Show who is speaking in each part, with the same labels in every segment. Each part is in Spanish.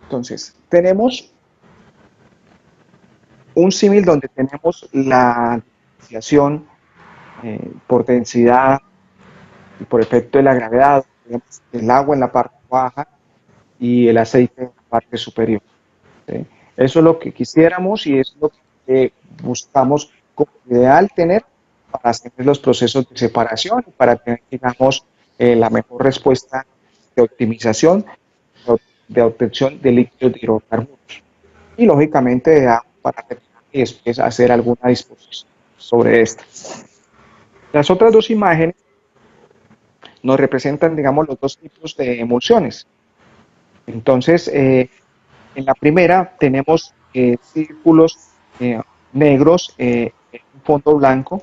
Speaker 1: Entonces, tenemos un símil donde tenemos la diferenciación por densidad y por efecto de la gravedad, tenemos el agua en la parte baja y el aceite en la parte superior. ¿Sí? Eso es lo que quisiéramos y es lo que buscamos como ideal tener para hacer los procesos de separación y para tener, digamos, la mejor respuesta de optimización, de obtención de líquidos de hidrocarburos y lógicamente de agua para terminar y después hacer alguna disposición sobre esta. Las otras dos imágenes nos representan, digamos, los dos tipos de emulsiones. Entonces, en la primera tenemos círculos negros en un fondo blanco,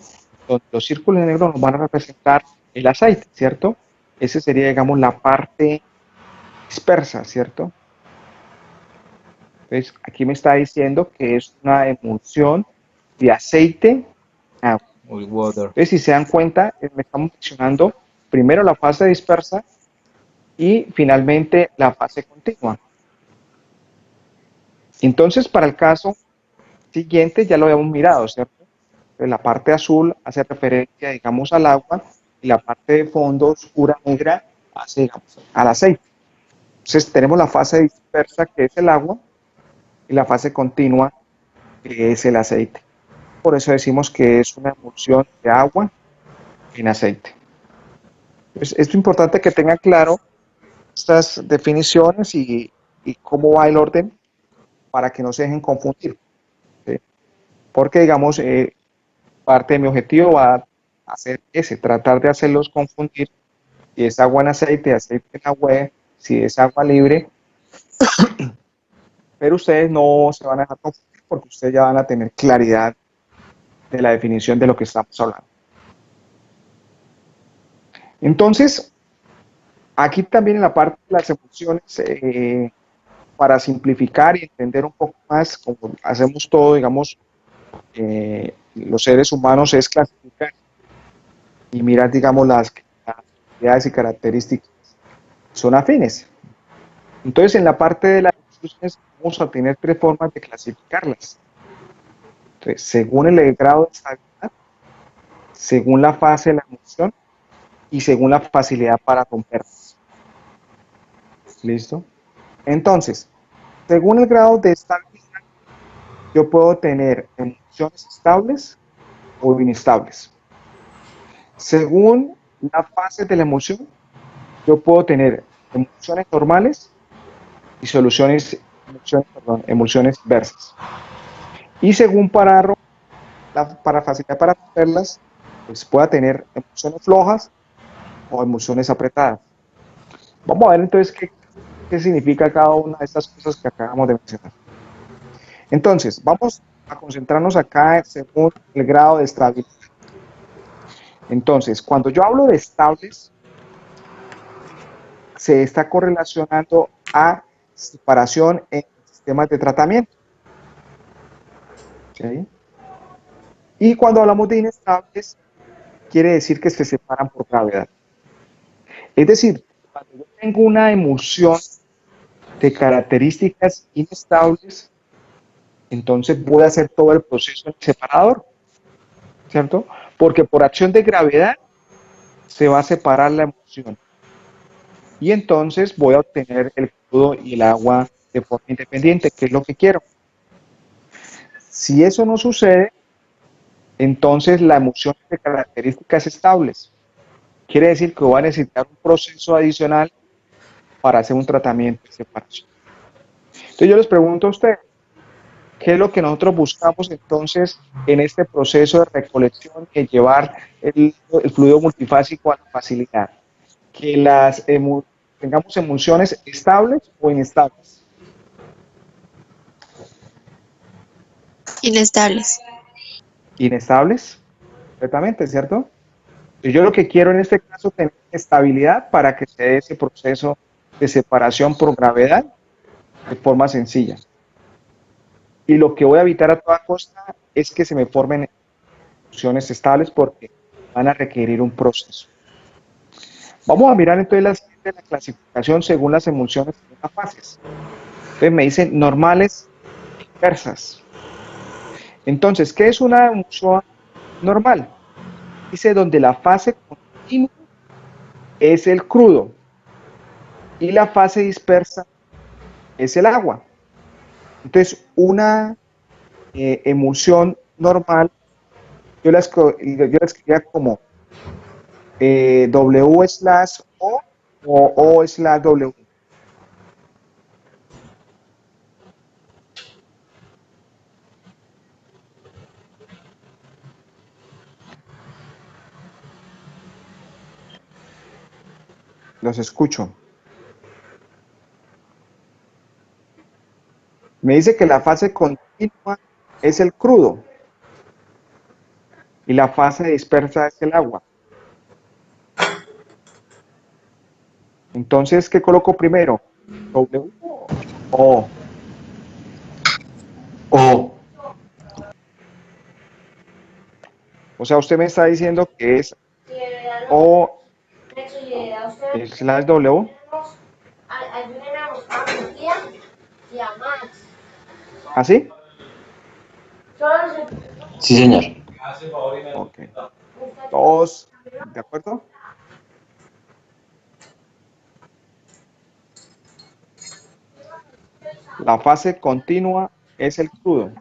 Speaker 1: donde los círculos negros nos van a representar el aceite, ¿cierto? Esa sería, digamos, la parte dispersa, ¿cierto? Entonces, aquí me está diciendo que es una emulsión de aceite a agua.
Speaker 2: With water.
Speaker 1: Entonces, si se dan cuenta, me estamos mencionando primero la fase dispersa y finalmente la fase continua. Entonces, para el caso siguiente ya lo habíamos mirado, ¿cierto? La parte azul hace referencia, digamos, al agua y la parte de fondo oscura negra hace, digamos, al aceite. Entonces tenemos la fase dispersa, que es el agua, y la fase continua, que es el aceite. Por eso decimos que es una emulsión de agua en aceite. Entonces, es importante que tengan claro estas definiciones y cómo va el orden para que no se dejen confundir. ¿Sí? Porque, digamos, parte de mi objetivo va a ser ese, tratar de hacerlos confundir si es agua en aceite, aceite en agua, si es agua libre, pero ustedes no se van a dejar confundir porque ustedes ya van a tener claridad de la definición de lo que estamos hablando. Entonces, aquí también en la parte de las emulsiones, para simplificar y entender un poco más, como hacemos todo, digamos, los seres humanos, es clasificar y mirar, digamos, las propiedades y características son afines. Entonces, en la parte de las emulsiones vamos a tener tres formas de clasificarlas. Entonces, según el grado de estabilidad, según la fase de la emulsión y según la facilidad para romperlas. ¿Listo? Entonces, según el grado de estabilidad, yo puedo tener emulsiones estables o inestables. Según la fase de la emulsión, yo puedo tener emulsiones normales y emulsiones versas. Y según para facilitar para romperlas, pues pueda tener emulsiones flojas o emulsiones apretadas. Vamos a ver entonces qué significa cada una de estas cosas que acabamos de mencionar. Entonces, vamos a concentrarnos acá según el grado de estabilidad. Entonces, cuando yo hablo de estables, se está correlacionando a separación en sistemas de tratamiento. ¿Sí? Y cuando hablamos de inestables, quiere decir que se separan por gravedad. Es decir, cuando yo tengo una emulsión de características inestables, entonces voy a hacer todo el proceso en el separador, ¿cierto? Porque por acción de gravedad se va a separar la emulsión. Y entonces voy a obtener el crudo y el agua de forma independiente, que es lo que quiero. Si eso no sucede, entonces la emulsión es de características estables. Quiere decir que voy a necesitar un proceso adicional para hacer un tratamiento de separación. Entonces yo les pregunto a ustedes, ¿qué es lo que nosotros buscamos entonces en este proceso de recolección y llevar el fluido multifásico a la facilidad? Que tengamos emulsiones estables o inestables.
Speaker 3: Inestables.
Speaker 1: Inestables, completamente, ¿cierto? Yo lo que quiero en este caso es tener estabilidad para que se dé ese proceso de separación por gravedad de forma sencilla. Y lo que voy a evitar a toda costa es que se me formen emulsiones estables porque van a requerir un proceso. Vamos a mirar entonces la clasificación según las emulsiones en las fases. Entonces me dicen normales dispersas. Entonces, ¿qué es una emulsión normal? Dice donde la fase continua es el crudo y la fase dispersa es el agua. Entonces, una emulsión normal, yo la escribía como W slash o O slash W. Los escucho. Me dice que la fase continua es el crudo y la fase dispersa es el agua. Entonces, ¿qué coloco primero? ¿W o
Speaker 2: O.
Speaker 1: O sea, usted me está diciendo que es O slash W. ¿Así?
Speaker 2: Sí, señor.
Speaker 1: Ok. ¿Todos de acuerdo? La fase continua es el crudo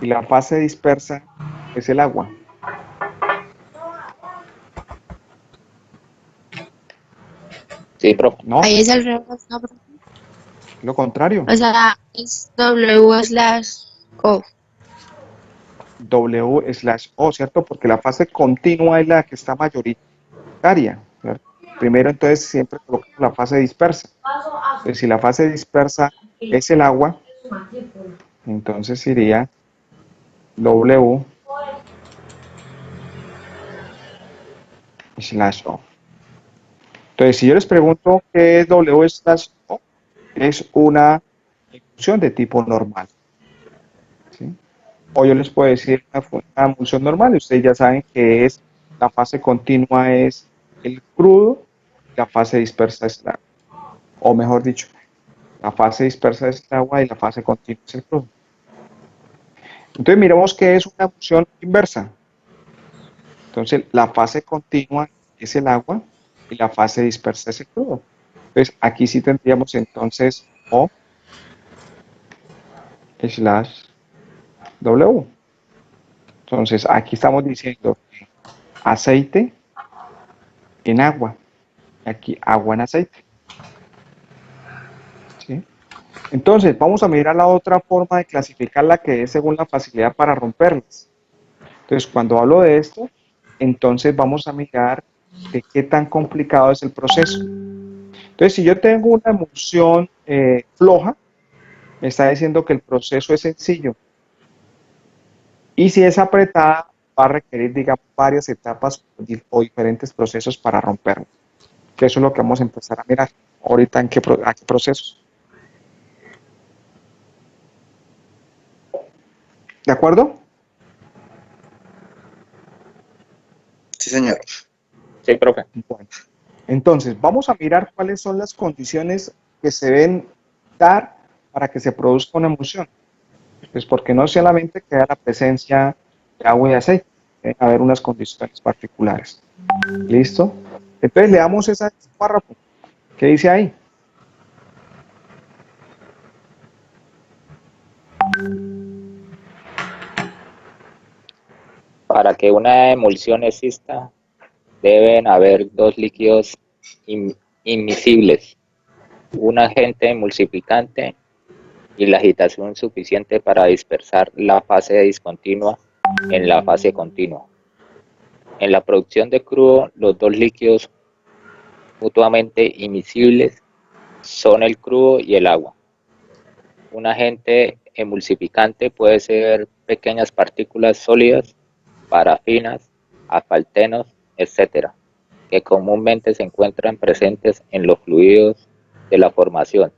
Speaker 1: y la fase dispersa es el agua,
Speaker 3: Sí, profe.
Speaker 1: ¿no?
Speaker 4: Ahí es al revés, ¿no?
Speaker 1: Lo contrario.
Speaker 4: O sea, es W slash O.
Speaker 1: W slash O, ¿cierto? Porque la fase continua es la que está mayoritaria, ¿cierto? Primero, entonces, siempre colocamos la fase dispersa. Entonces, si la fase dispersa es el agua, entonces sería W slash O. Entonces, si yo les pregunto qué es W slash O, es una emulsión de tipo normal, ¿sí? O yo les puedo decir una emulsión normal y ustedes ya saben que es la fase continua es el crudo, la fase dispersa es el agua. O mejor dicho, la fase dispersa es el agua y la fase continua es el crudo. Entonces miremos qué es una emulsión inversa. Entonces la fase continua es el agua y la fase dispersa es el crudo. Entonces aquí sí tendríamos entonces O slash W. Entonces aquí estamos diciendo aceite en agua. Aquí agua en aceite. ¿Sí? Entonces, vamos a mirar la otra forma de clasificarla que es según la facilidad para romperlas. Entonces, cuando hablo de esto, entonces vamos a mirar de qué tan complicado es el proceso. Entonces, si yo tengo una emulsión floja, me está diciendo que el proceso es sencillo. Y si es apretada, va a requerir, digamos, varias etapas o diferentes procesos para romperla. Que eso es lo que vamos a empezar a mirar ahorita en qué procesos. ¿De acuerdo?
Speaker 2: Sí, señor.
Speaker 3: Sí, profe.
Speaker 1: Bueno, entonces vamos a mirar cuáles son las condiciones que se deben dar para que se produzca una emulsión. Pues porque no solamente queda la presencia de agua y aceite, deben haber unas condiciones particulares. ¿Listo? Entonces le damos ese párrafo. ¿Qué dice ahí?
Speaker 3: Para que una emulsión exista, deben haber dos líquidos inmiscibles, un agente emulsificante y la agitación suficiente para dispersar la fase discontinua en la fase continua. En la producción de crudo, los dos líquidos mutuamente immiscibles son el crudo y el agua. Un agente emulsificante puede ser pequeñas partículas sólidas, parafinas, asfaltenos, etcétera, que comúnmente se encuentran presentes en los fluidos de la formación.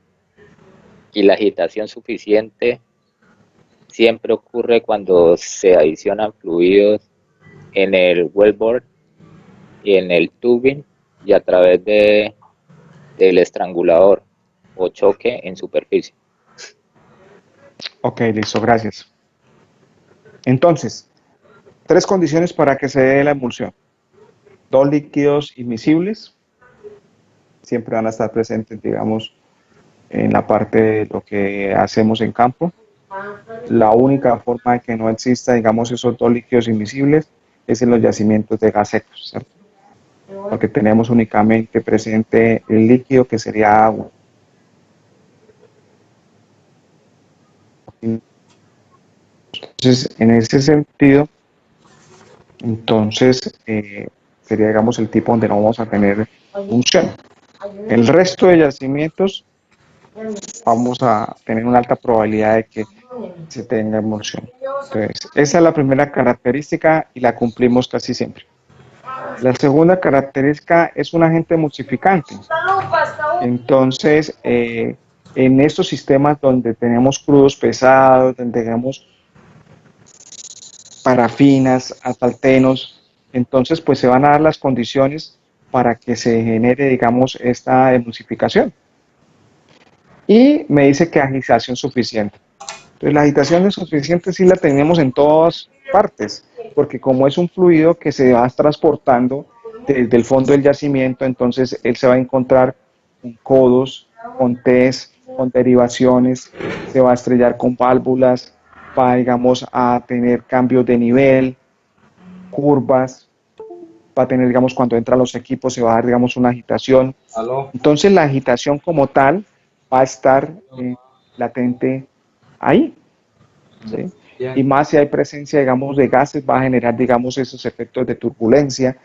Speaker 3: Y la agitación suficiente siempre ocurre cuando se adicionan fluidos en el wellbore y en el tubing y a través del estrangulador o choque en superficie.
Speaker 1: Ok, listo, gracias. Entonces, tres condiciones para que se dé la emulsión. Dos líquidos inmiscibles, siempre van a estar presentes, digamos, en la parte de lo que hacemos en campo. La única forma de que no exista, digamos, esos dos líquidos inmiscibles es en los yacimientos de gas secos, ¿cierto? Porque tenemos únicamente presente el líquido que sería agua. Entonces, en ese sentido, entonces sería, digamos, el tipo donde no vamos a tener función. El resto de yacimientos vamos a tener una alta probabilidad de que se tenga emulsión. Entonces, esa es la primera característica y la cumplimos casi siempre. La segunda característica es un agente emulsificante. Entonces, en estos sistemas donde tenemos crudos pesados, donde tenemos parafinas, asfaltenos, entonces pues se van a dar las condiciones para que se genere, digamos, esta emulsificación. Y me dice que agitación suficiente. Entonces la agitación es suficiente si la tenemos en todas partes, porque como es un fluido que se va transportando desde el fondo del yacimiento, entonces él se va a encontrar con codos, con T's, con derivaciones, se va a estrellar con válvulas, va, digamos, a tener cambios de nivel, curvas, va a tener, digamos, cuando entran los equipos se va a dar, digamos, una agitación.
Speaker 2: ¿Aló?
Speaker 1: Entonces la agitación como tal va a estar latente ahí, ¿sí? Y más si hay presencia, digamos, de gases, va a generar, digamos, esos efectos de turbulencia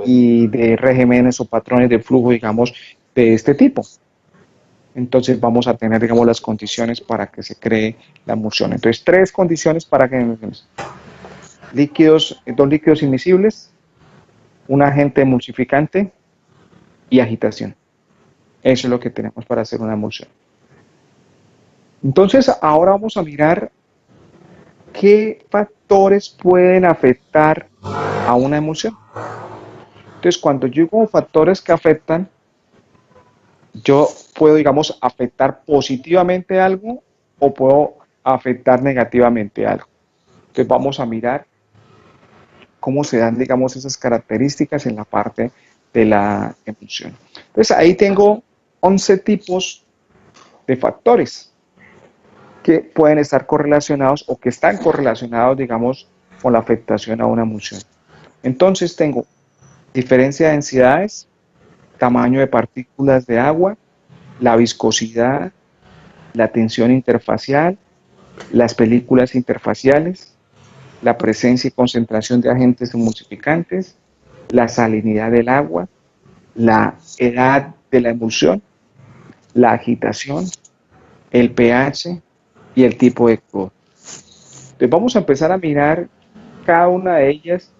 Speaker 1: y de regímenes o patrones de flujo, digamos, de este tipo. Entonces vamos a tener, digamos, las condiciones para que se cree la emulsión. Entonces, tres condiciones para que líquidos, dos líquidos inmiscibles, un agente emulsificante y agitación. Eso es lo que tenemos para hacer una emulsión. Entonces, ahora vamos a mirar qué factores pueden afectar a una emulsión. Entonces, cuando yo digo factores que afectan, yo puedo, digamos, afectar positivamente algo o puedo afectar negativamente algo. Entonces, vamos a mirar cómo se dan, digamos, esas características en la parte de la emulsión. Entonces, ahí tengo 11 tipos de factores que pueden estar correlacionados o que están correlacionados, digamos, con la afectación a una emulsión. Entonces tengo diferencia de densidades, tamaño de partículas de agua, la viscosidad, la tensión interfacial, las películas interfaciales, la presencia y concentración de agentes emulsificantes, la salinidad del agua, la edad de la emulsión, la agitación, el pH y el tipo de crudo. Entonces vamos a empezar a mirar cada una de ellas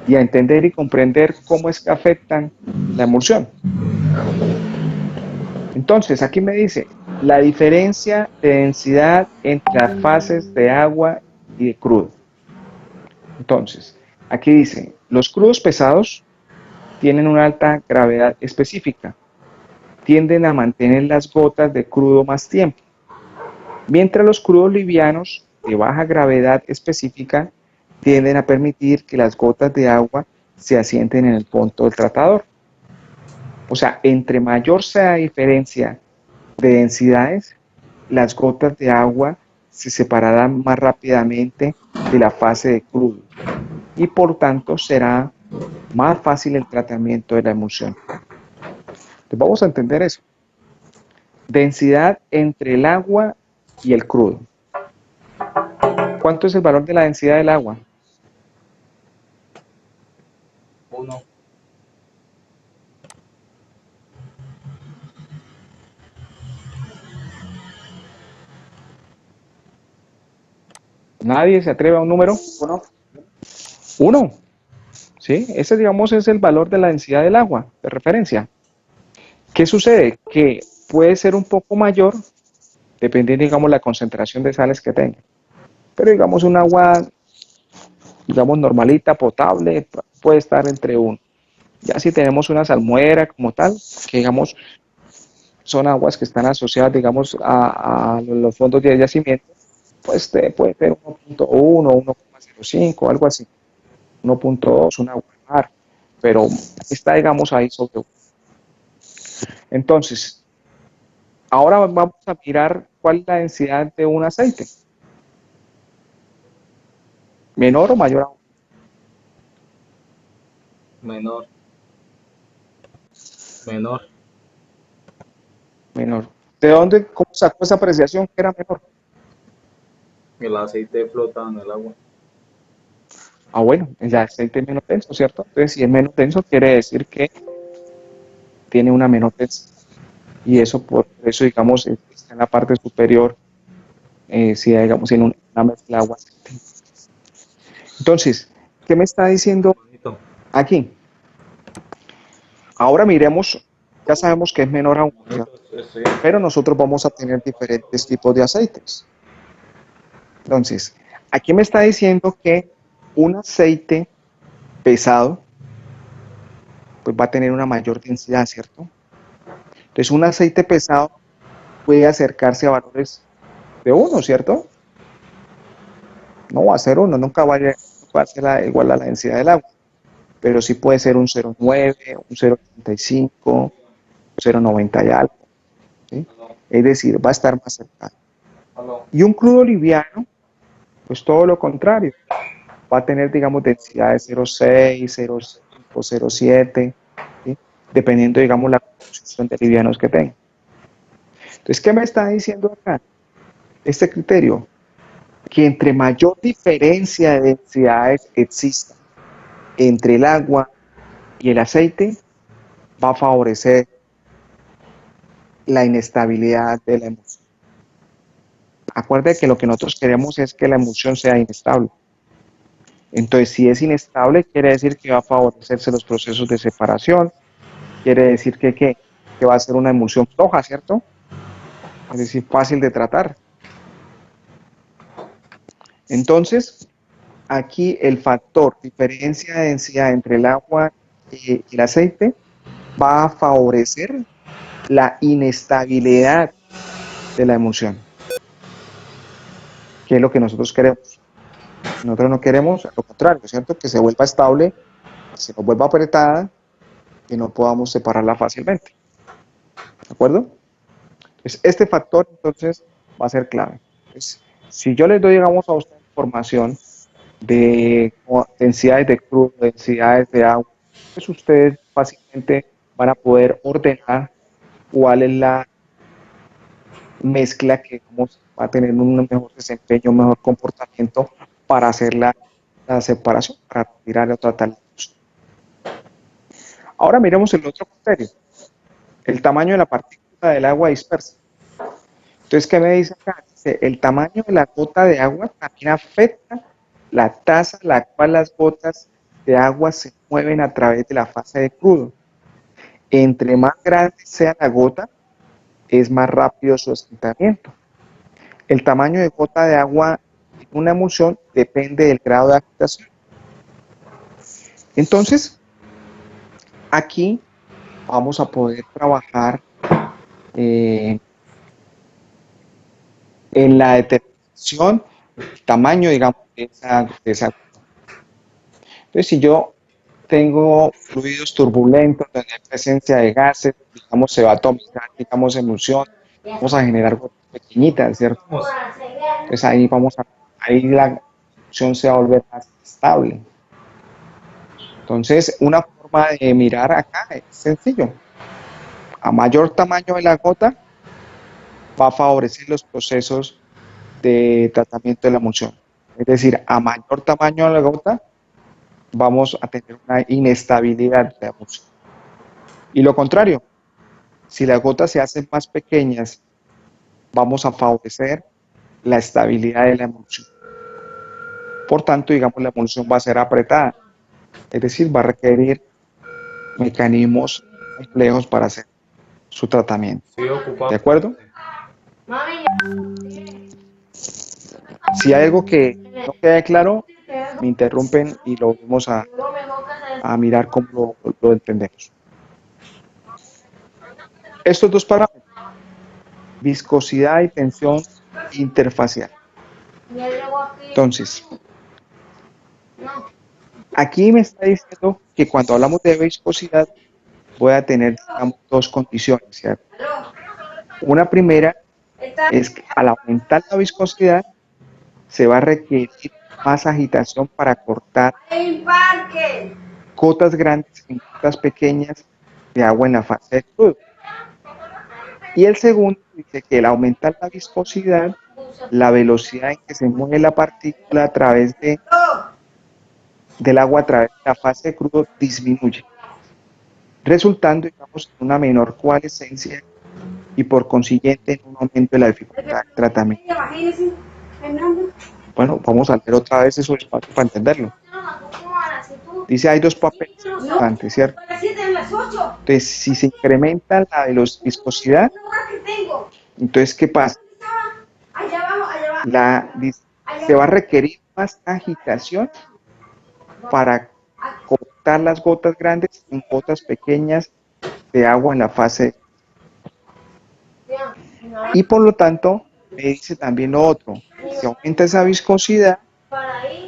Speaker 1: y a entender y comprender cómo es que afectan la emulsión. Entonces, aquí me dice la diferencia de densidad entre las fases de agua y de crudo. Entonces, aquí dice, los crudos pesados tienen una alta gravedad específica, tienden a mantener las gotas de crudo más tiempo, mientras los crudos livianos de baja gravedad específica tienden a permitir que las gotas de agua se asienten en el fondo del tratador. O sea, entre mayor sea la diferencia de densidades, las gotas de agua se separarán más rápidamente de la fase de crudo y por tanto será más fácil el tratamiento de la emulsión. Entonces vamos a entender eso. Densidad entre el agua y el crudo. ¿Cuánto es el valor de la densidad del agua?
Speaker 2: 1.
Speaker 1: ¿Nadie se atreve a un número?
Speaker 2: 1.
Speaker 1: 1. ¿Sí? Ese, digamos, es el valor de la densidad del agua, de referencia. ¿Qué sucede? Que puede ser un poco mayor, dependiendo, digamos, la concentración de sales que tenga. Pero, digamos, un agua, digamos, normalita, potable, puede estar entre 1. Ya si tenemos una salmuera como tal, que, digamos, son aguas que están asociadas, digamos, a los fondos de yacimiento, pues puede ser 1.1, 1,05, algo así, 1.2, una agua de mar, pero está, digamos, ahí sobre 1. Entonces, ahora vamos a mirar cuál es la densidad de un aceite, menor o mayor a 1.
Speaker 2: Menor. Menor.
Speaker 1: Menor. ¿De dónde, cómo sacó esa apreciación que era menor?
Speaker 2: El aceite flota en el agua.
Speaker 1: Ah, bueno, el aceite es menos denso, ¿cierto? Entonces, si es menos denso, quiere decir que tiene una menor densidad. Y eso, por eso, digamos, está en la parte superior, si digamos, en una mezcla agua-aceite. Entonces, ¿qué me está diciendo
Speaker 2: Bonito.
Speaker 1: aquí? Ahora miremos, ya sabemos que es menor a 1, ¿cierto? Pero nosotros vamos a tener diferentes tipos de aceites. Entonces, aquí me está diciendo que un aceite pesado, pues va a tener una mayor densidad, ¿cierto? Entonces, un aceite pesado puede acercarse a valores de 1, ¿cierto? No va a ser 1, nunca va a ser igual a la densidad del agua, pero sí puede ser un 0,9, un 0,85, 0,90 y algo, ¿sí? Es decir, va a estar más cercano. Y un crudo liviano, pues todo lo contrario, va a tener, digamos, densidades 0,6, 0,5, 0,7, ¿sí? Dependiendo, digamos, la composición de livianos que tenga. Entonces, ¿qué me está diciendo acá? Este criterio, que entre mayor diferencia de densidades exista entre el agua y el aceite, va a favorecer la inestabilidad de la emulsión. Acuerde que lo que nosotros queremos es que la emulsión sea inestable. Entonces, si es inestable, quiere decir que va a favorecerse los procesos de separación, quiere decir que va a ser una emulsión floja, ¿cierto? Es decir, fácil de tratar. Entonces, aquí el factor diferencia de densidad entre el agua y el aceite va a favorecer la inestabilidad de la emulsión, que es lo que nosotros queremos. Nosotros no queremos lo contrario, ¿cierto? Que se vuelva estable, se nos vuelva apretada y no podamos separarla fácilmente. ¿De acuerdo? Entonces, este factor entonces va a ser clave. Entonces, si yo les doy, digamos, a usted información de densidades de crudo, densidades de agua, pues ustedes fácilmente van a poder ordenar cuál es la mezcla que vamos a tener un mejor desempeño, un mejor comportamiento para hacer la separación, para tirar o tratar la luz. Ahora miremos el otro criterio, el tamaño de la partícula del agua dispersa. Entonces, ¿qué me dice acá? Dice, el tamaño de la gota de agua también afecta la tasa a la cual las gotas de agua se mueven a través de la fase de crudo. Entre más grande sea la gota, es más rápido su asentamiento. El tamaño de gota de agua en una emulsión depende del grado de agitación. Entonces, aquí vamos a poder trabajar en la determinación del tamaño, digamos, de esa gota. Entonces, si yo tengo fluidos turbulentos, donde hay presencia de gases, digamos, se va a atomizar, digamos, emulsión, vamos a generar gotas pequeñitas, ¿cierto? Entonces ahí la emulsión se va a volver más estable. Entonces, una forma de mirar acá es sencillo. A mayor tamaño de la gota, va a favorecer los procesos de tratamiento de la emulsión. Es decir, a mayor tamaño de la gota, vamos a tener una inestabilidad de la emulsión. Y lo contrario, si las gotas se hacen más pequeñas, vamos a favorecer la estabilidad de la emulsión. Por tanto, digamos, la emulsión va a ser apretada, es decir, va a requerir mecanismos complejos para hacer su tratamiento. ¿De acuerdo? Si hay algo que no quede claro, me interrumpen y lo vamos a mirar cómo lo entendemos. Estos dos parámetros, viscosidad y tensión interfacial. Entonces, aquí me está diciendo que cuando hablamos de viscosidad voy a tener, digamos, dos condiciones, ¿cierto? Una primera es que al aumentar la viscosidad se va a requerir más agitación para cortar gotas grandes en gotas pequeñas de agua en la fase de crudo. Y el segundo dice que al aumentar la viscosidad, la velocidad en que se mueve la partícula a través del agua a través de la fase de crudo disminuye, resultando, digamos, en una menor coalescencia y por consiguiente en un aumento de la dificultad del tratamiento. Bueno, vamos a leer otra vez eso despacio para entenderlo. Dice, hay dos papeles importantes, ¿cierto? Entonces, si se incrementa la viscosidad, entonces, ¿qué pasa? Se va a requerir más agitación para cortar las gotas grandes en gotas pequeñas de agua en la fase. Y por lo tanto, me dice también lo otro, si aumenta esa viscosidad,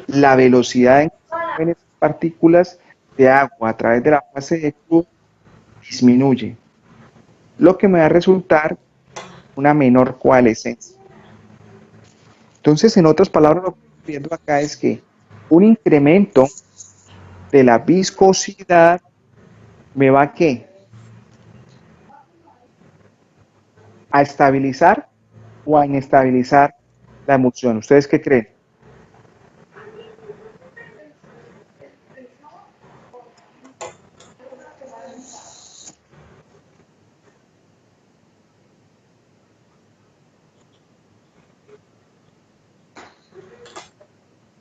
Speaker 1: la velocidad en que se mueven esas partículas de agua a través de la fase de crudo disminuye, lo que me va a resultar una menor coalescencia. Entonces, en otras palabras, lo que estoy viendo acá es que un incremento de la viscosidad me va a ¿qué? A estabilizar o a inestabilizar la emulsión. ¿Ustedes qué creen?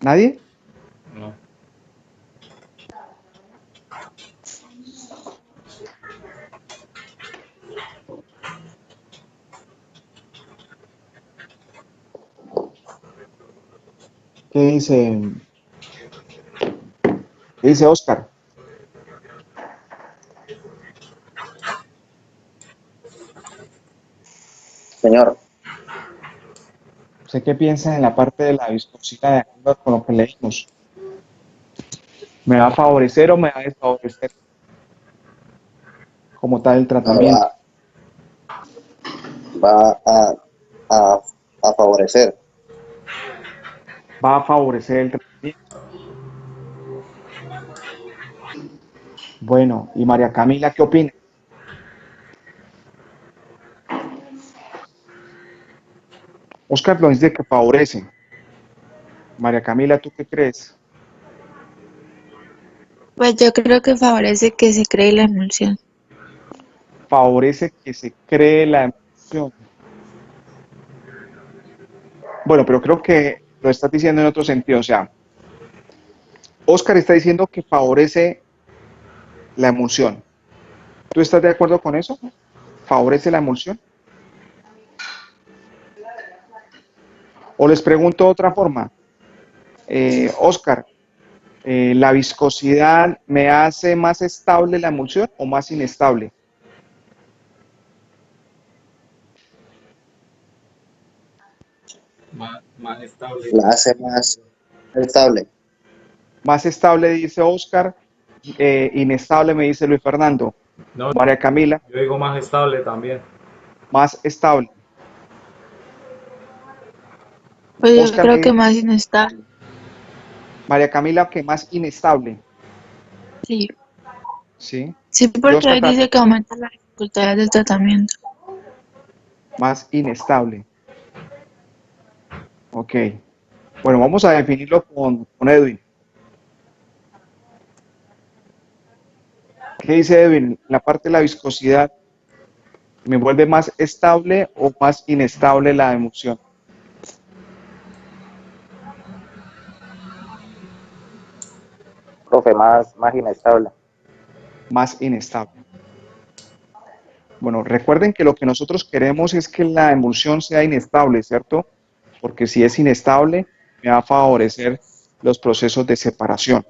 Speaker 1: ¿Nadie?
Speaker 2: No.
Speaker 1: ¿Qué dice? ¿Qué dice Oscar?
Speaker 5: Señor,
Speaker 1: ¿Usted qué piensa en la parte de la viscosidad de acuerdo con lo que leímos? ¿Me va a favorecer o me va a desfavorecer como tal el
Speaker 5: no
Speaker 1: tratamiento?
Speaker 5: va a, a favorecer.
Speaker 1: Va a favorecer el tratamiento. Bueno, ¿y María Camila qué opina? Oscar lo dice que favorece. María Camila, ¿tú qué crees?
Speaker 4: Pues yo creo que favorece que se cree la emulsión.
Speaker 1: Favorece que se cree la emulsión. Bueno, pero creo que lo estás diciendo en otro sentido. O sea, Oscar está diciendo que favorece la emulsión. ¿Tú estás de acuerdo con eso? ¿Favorece la emulsión? O les pregunto de otra forma. Oscar, ¿la viscosidad me hace más estable la emulsión o más inestable?
Speaker 2: Más estable.
Speaker 5: La hace más estable.
Speaker 1: Más estable, dice Oscar. Inestable, me dice Luis Fernando.
Speaker 2: No,
Speaker 1: María Camila,
Speaker 2: yo digo más estable también.
Speaker 1: más estable.
Speaker 4: Pues yo
Speaker 1: Oscar me
Speaker 4: creo que
Speaker 1: dice,
Speaker 4: más inestable.
Speaker 1: María Camila, que más inestable.
Speaker 4: Sí,
Speaker 1: ¿Sí?
Speaker 4: sí,
Speaker 1: Y
Speaker 4: porque
Speaker 1: Oscar
Speaker 4: ahí
Speaker 1: también,
Speaker 4: dice que aumenta la dificultad del tratamiento.
Speaker 1: más inestable. Ok. Bueno, vamos a definirlo con Edwin. ¿Qué dice Edwin? La parte de la viscosidad, ¿me vuelve más estable o más inestable la emulsión?
Speaker 3: Profe, más inestable.
Speaker 1: Más inestable. Bueno, recuerden que lo que nosotros queremos es que la emulsión sea inestable, ¿cierto? Porque si es inestable, me va a favorecer los procesos de separación,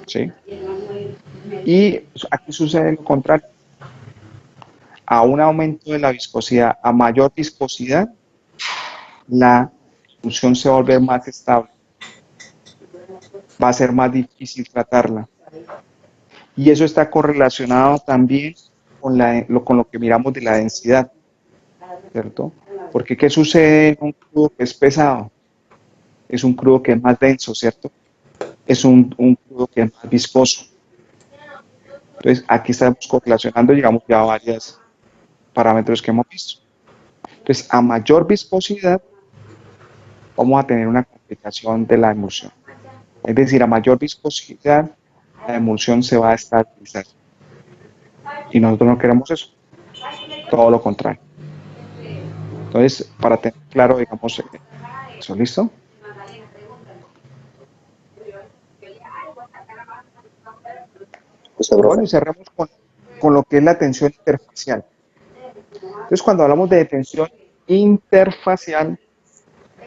Speaker 1: ¿sí? Y aquí sucede lo contrario. A un aumento de la viscosidad, a mayor viscosidad, la emulsión se va a volver más estable, va a ser más difícil tratarla. Y eso está correlacionado también con lo que miramos de la densidad, ¿cierto? Porque ¿qué sucede en un crudo que es pesado? Es un crudo que es más denso, ¿cierto? Es un crudo que es más viscoso. Entonces, aquí estamos correlacionando, digamos, ya varios parámetros que hemos visto. Entonces, a mayor viscosidad, vamos a tener una complicación de la emulsión. Es decir, a mayor viscosidad, la emulsión se va a estabilizar. Y nosotros no queremos eso, todo lo contrario. Entonces, para tener claro, digamos, eso, ¿listo?
Speaker 5: Listo,
Speaker 1: Bueno,
Speaker 5: profe.
Speaker 1: y cerramos con lo que es la tensión interfacial. Entonces, cuando hablamos de tensión interfacial,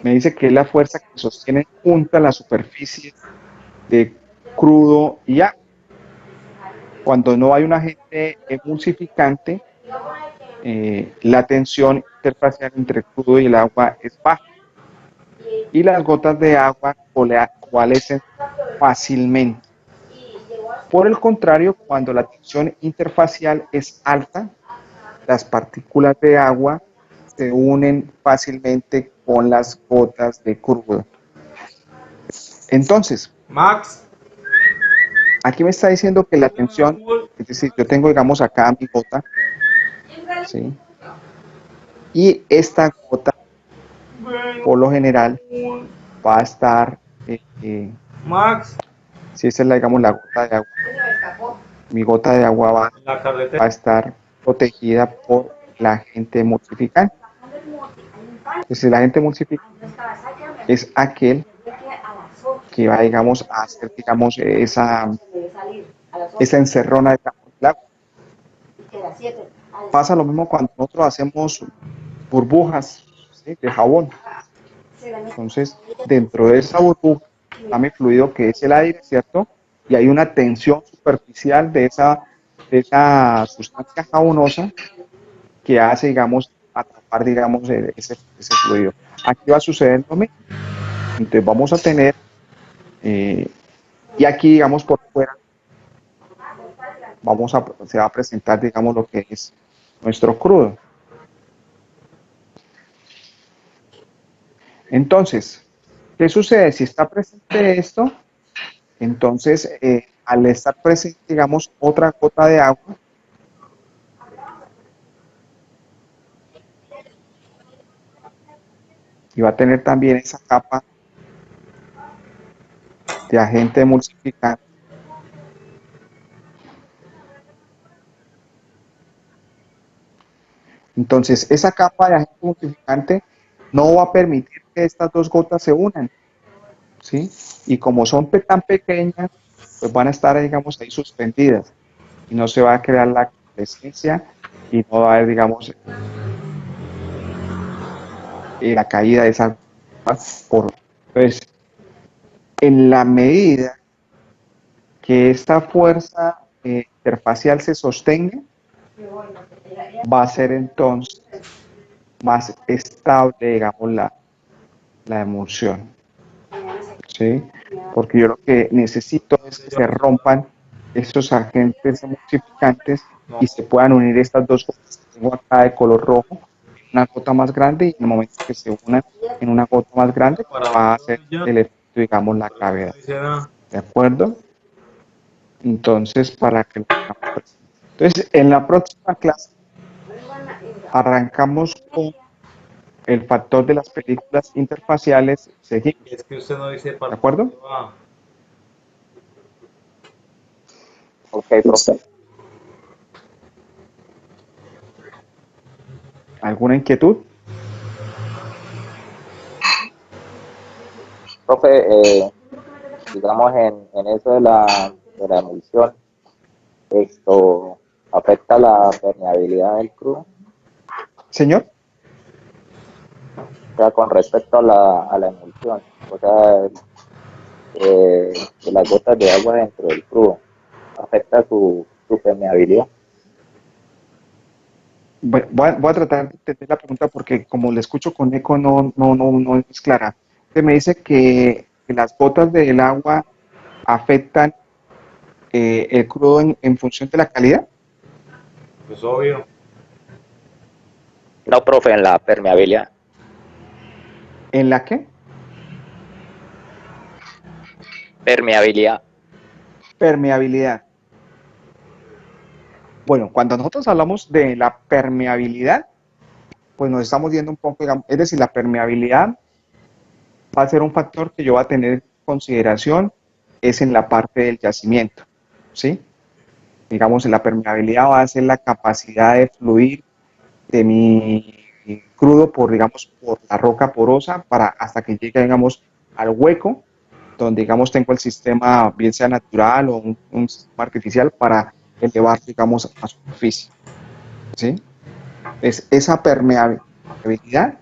Speaker 1: me dice que es la fuerza que sostiene junta la superficie de crudo y agua. Cuando no hay un agente emulsificante, la tensión interfacial entre el crudo y el agua es baja y las gotas de agua coalescen fácilmente. Por el contrario, cuando la tensión interfacial es alta, las partículas de agua se unen fácilmente con las gotas de crudo. Entonces,
Speaker 2: Max,
Speaker 1: aquí me está diciendo que la tensión, es decir, yo tengo, digamos, acá mi gota, ¿sí? Y esta gota, por lo general, va a estar,
Speaker 2: Max,
Speaker 1: si esa es, digamos, la gota de agua, mi gota de agua va
Speaker 2: en la
Speaker 1: a
Speaker 2: carretera.
Speaker 1: estar protegida por el agente emulsificante. Entonces, el agente emulsificante es aquel que va, digamos, a hacer, digamos, esa encerrona del agua. Pasa lo mismo cuando nosotros hacemos burbujas, ¿sí?, de jabón. Entonces, dentro de esa burbuja está mi fluido que es el aire, ¿cierto? Y hay una tensión superficial de esa sustancia jabonosa que hace, digamos, atrapar, digamos, ese fluido. Aquí va a suceder lo mismo. Entonces vamos a tener, y aquí, digamos, por fuera, se va a presentar, digamos, lo que es nuestro crudo. Entonces, ¿qué sucede? Si está presente esto, entonces, al estar presente, digamos, otra gota de agua, y va a tener también esa capa de agente emulsificante. Entonces, esa capa de agente emulsificante no va a permitir que estas dos gotas se unan, ¿sí? Y como son tan pequeñas, pues van a estar, digamos, ahí suspendidas y no se va a crear la presencia y no va a haber, digamos, la caída de esa por, pues, en la medida que esta fuerza interfacial se sostenga, va a ser entonces más estable, digamos, la emulsión, ¿sí? Porque yo lo que necesito es que se rompan esos agentes emulsificantes y se puedan unir estas dos gotas que tengo acá de color rojo, una gota más grande, y en el momento que se unan en una gota más grande, pues
Speaker 2: Para
Speaker 1: va a
Speaker 2: otro
Speaker 1: hacer
Speaker 2: ya,
Speaker 1: el efecto, digamos, la
Speaker 2: pero no
Speaker 1: gravedad.
Speaker 2: dice nada.
Speaker 1: ¿De acuerdo? Entonces, para que lo tengamos presente. Entonces, en la próxima clase arrancamos con el factor de las películas interfaciales. Seguimos.
Speaker 2: Es que usted no dice
Speaker 1: ¿De
Speaker 2: para
Speaker 1: acuerdo?
Speaker 2: dónde va.
Speaker 3: Ok, profe.
Speaker 5: Listo.
Speaker 1: ¿Alguna inquietud?
Speaker 3: Profe, digamos en eso de la emulsión, esto afecta la permeabilidad del crudo,
Speaker 1: Señor.
Speaker 3: o sea, con respecto a la emulsión, o sea, de las gotas de agua dentro del crudo, afecta su permeabilidad.
Speaker 1: Voy a tratar de entender la pregunta porque como le escucho con eco no es clara. Se me dice que las gotas del agua afectan el crudo en función de la calidad.
Speaker 2: Pues obvio.
Speaker 3: No, profe, en la permeabilidad.
Speaker 1: ¿En la qué?
Speaker 3: Permeabilidad.
Speaker 1: Permeabilidad. Bueno, cuando nosotros hablamos de la permeabilidad, pues nos estamos viendo un poco, digamos, es decir, la permeabilidad va a ser un factor que yo voy a tener en consideración, es en la parte del yacimiento, ¿sí? Digamos, la permeabilidad va a ser la capacidad de fluir de mi crudo por, digamos, por la roca porosa para hasta que llegue, digamos, al hueco, donde, digamos, tengo el sistema, bien sea natural o un sistema artificial para elevar, digamos, a superficie, ¿sí? Es esa permeabilidad,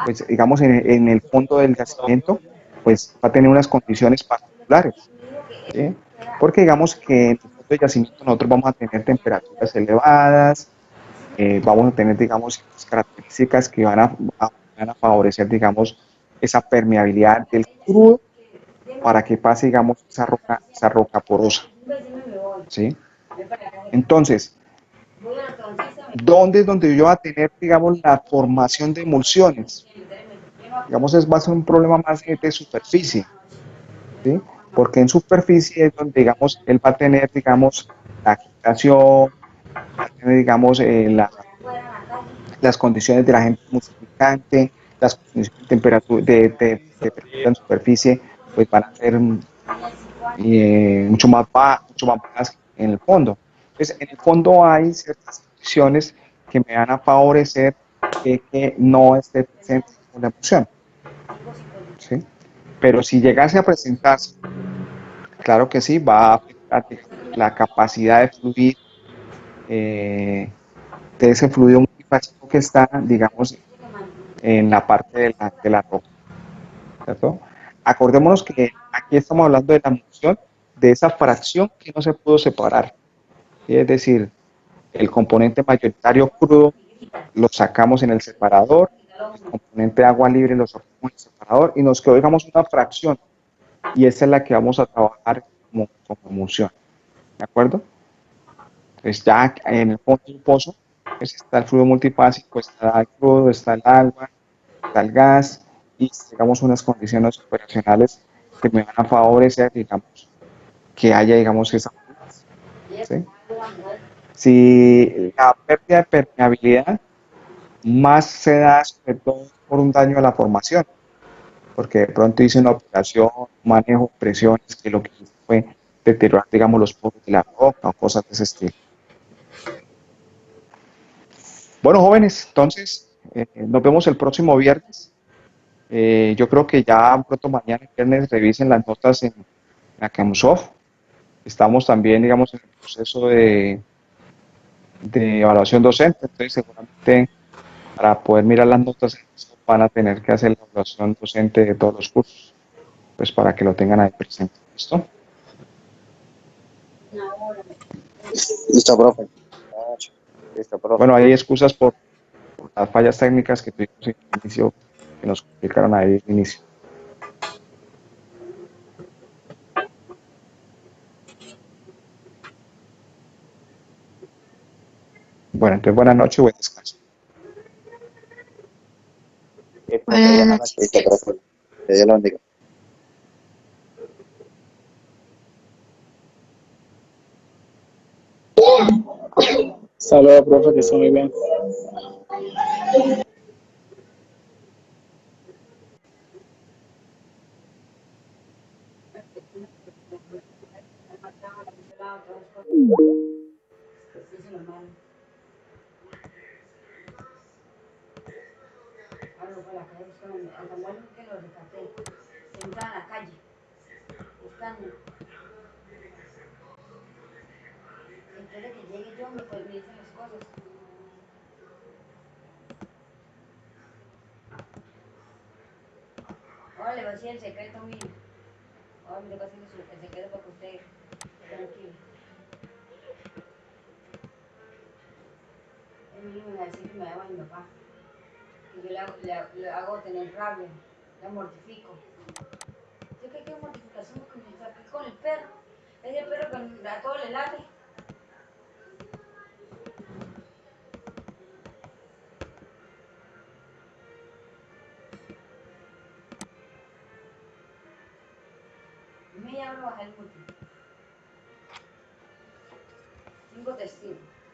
Speaker 1: pues, digamos, en el fondo del yacimiento, pues, va a tener unas condiciones particulares, ¿sí? Porque, digamos, que en el fondo del yacimiento nosotros vamos a tener temperaturas elevadas, vamos a tener, digamos, ciertas características que van a favorecer, digamos, esa permeabilidad del crudo para que pase, digamos, esa roca porosa, ¿sí? Entonces, ¿dónde es donde yo voy a tener, digamos, la formación de emulsiones? Digamos, va a ser un problema más de superficie, ¿sí? Porque en superficie es donde, digamos, él va a tener, digamos, la agitación, va a tener, digamos, las condiciones del agente multiplicante, las condiciones de temperatura, de temperatura en superficie, pues van a ser mucho más bajas en el fondo. Entonces, en el fondo hay ciertas condiciones que me van a favorecer que no esté presente la emoción, ¿sí? Pero si llegase a presentarse, claro que sí, va a afectar, digamos, la capacidad de fluir de ese fluido multifásico que está, digamos, en la parte de la roca, ¿cierto? Acordémonos que aquí estamos hablando de la emulsión, de esa fracción que no se pudo separar, ¿sí? Es decir, el componente mayoritario crudo lo sacamos en el separador, el componente de agua libre lo sacamos en el separador y nos quedó, digamos, una fracción y esa es la que vamos a trabajar como emulsión, ¿de acuerdo? Entonces ya en el fondo del pozo pues está el fluido multifásico, está el crudo, está el agua, está el gas y digamos unas condiciones operacionales que me van a favorecer, digamos, que haya, digamos, esa fluidez, ¿sí? Si la pérdida de permeabilidad más se da sobre todo por un daño a la formación, porque de pronto hice una operación, manejo presiones que lo que hice fue deteriorar, digamos, los poros de la roca o cosas de ese estilo. Bueno, jóvenes, entonces nos vemos el próximo viernes. Yo creo que ya pronto mañana, el viernes, revisen las notas en la Camusoft. Estamos también, digamos, en el proceso de evaluación docente, entonces seguramente para poder mirar las notas van a tener que hacer la evaluación docente de todos los cursos, pues para que lo tengan ahí presente. ¿Listo?
Speaker 5: Listo, profe.
Speaker 3: Listo, profe.
Speaker 1: Bueno, hay excusas por las fallas técnicas que tuvimos en el inicio, que nos complicaron ahí el inicio. Bueno, entonces buenas noches y buen descanso.
Speaker 4: Buenas noches.
Speaker 5: Listo, profe. Que Dios lo bendiga.
Speaker 6: Saludos, profe, que esté muy bien.
Speaker 7: La mortifico. ¿Yo qué mortificación que me saqué con el perro? Ese perro que a todo le late. Me llamo Helmut. Tengo testigos.